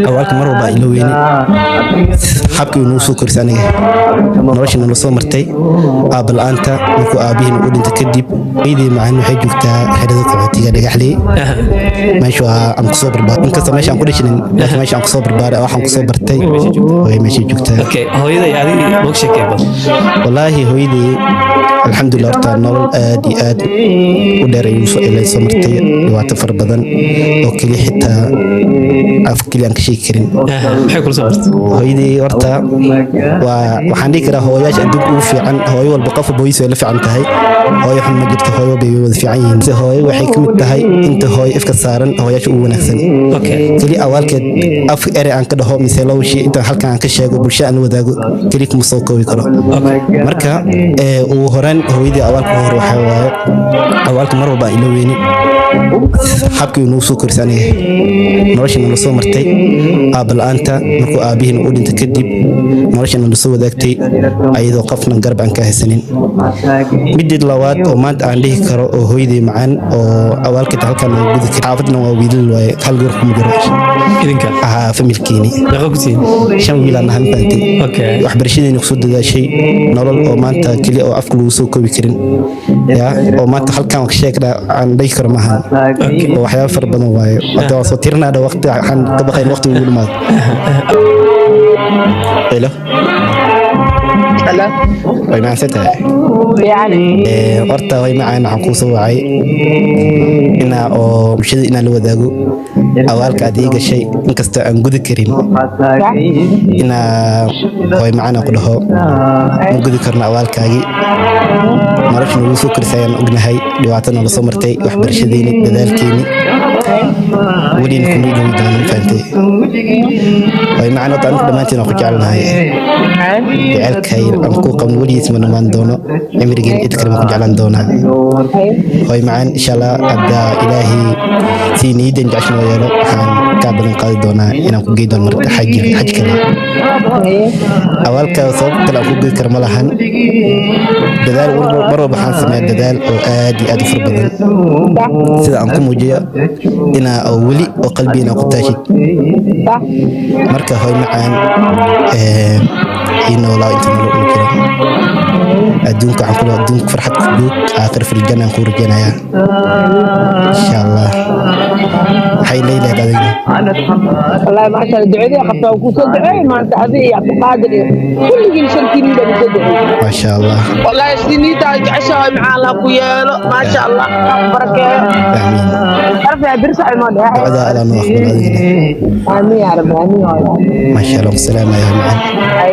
awaalka mar walba ilo weyni habkii inuu soo korsanay nolosha nala soo martay aabalaanta markuu aabihiin u dhintay kadib ciidii macaan waxay joogtaa xerada qaxootiga dhagaxley meesha aan ku soo barbaaray inkasta meesha aan ku dhashinin laakiin meesha aan ku soo barbaaray waxaan ku soo bartay way meesha joogtaa okay hooyaday adiga loo sheekay bad wallaahi hooyaday alxamdulillah horta nolol aad iyo aad u dheer ayuu soo ilay soo martay dhibaato fara badan oo kaliya xitaa af kaliya aan ka sheegi karin maxay kula soo martay hooyaday horta waxaan dhihi karaa hooyaasha adduunka ugu fiican hooyo walba qof boys way la fiican tahay hooyo xun ma jirto hooyo bay wada fiican yihiin si hooyo waxay ka mid tahay inta hooyo ifka saaran hooyaasha ugu wanaagsan kaliya awaalkeed af ere aan ka dhaho mise loo shii inta halkan aan ka sheego bulshada aan wadaago kaliya kuma soo koobi karo marka ugu horaan hooyadii awaalka hore waxaa waaye awaalka mar walba ilo weyni habkii inuu soo korsanay nolosha nala soo martay aabalaanta markuu aabihiin u dhintay kadib nolosha nala soo wadaagtay ayadoo qofna garab aan ka haysanin midii labaad oo maanta aan dhihi karo oo hooyadii macaan oo awaalkeed halkan aan gudi karo xaafadna waa wiilal waaye hal gabar kuma jiro idinka familkiini daqa ku siin shan wiil aan ahaan faantay waxbarashadeena kusoo dadaashay nolol oo maanta keliya oo afka lagu soo koobi karin ya oo maanta halkan wax sheegna aan dhihi karo maahan oo waxyaabo fara badan waaye hadda waa soo tirinaadha waqti waxaan ka baqayn waqti ugu dhumaado helo way macansantahay horta way macaan waxaan kuu soo wacay inaa oo bulshada inaan la wadaago awaalka aad ii gashay inkastoo aan gudi karin inaa way macaan ku dhaho ma gudi karno awaalkaagii nolosha nagu soo korisayaan ognahay dhibaato nala soo martay waxbarashadeeni dadaalkeeni ولين كل يوم دان فانتي way macno tan dhamaantiin ku jecelnahay jecelkay aan ku qabno waliis ma dhamaan doono cimrigeena cid kale ma ku jeclaan doona way macaan insha Allah abda ilaahi si niidan jashno yeelo waxaan ka balan qaadi doonaa inaan ku geeyo marta xaj kale awalka sababta la ku geeyo kar malahan dadaal mar waxaan sameeyay dadaal oo aad iyo aad u farbadan sida aan ku muujiyo ina wali oo qalbiina ku taashid marka hoy macaan inoo la inta loo kiro adduunka waxaan kula adduunka farxad ku duug aakhir fil janna ku rajaynaya insha Allah hay leeyla dadina wallahi ma sha Allah ducadii qabtaa ku soo ducay maanta adii ya qaadir kulli shantiin baa soo ducay ma sha Allah wallahi sinida jacashaa macaan la ku yeelo ma sha Allah barakeeyo amiin arfa birsa ma dhahay hada ala noo aqbal amiin ya rabbi amiin ما شاء الله السلام يا معلم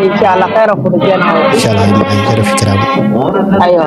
ان شاء الله خير وفي الجنه ان شاء الله يا معلم خير في كلامك ايوه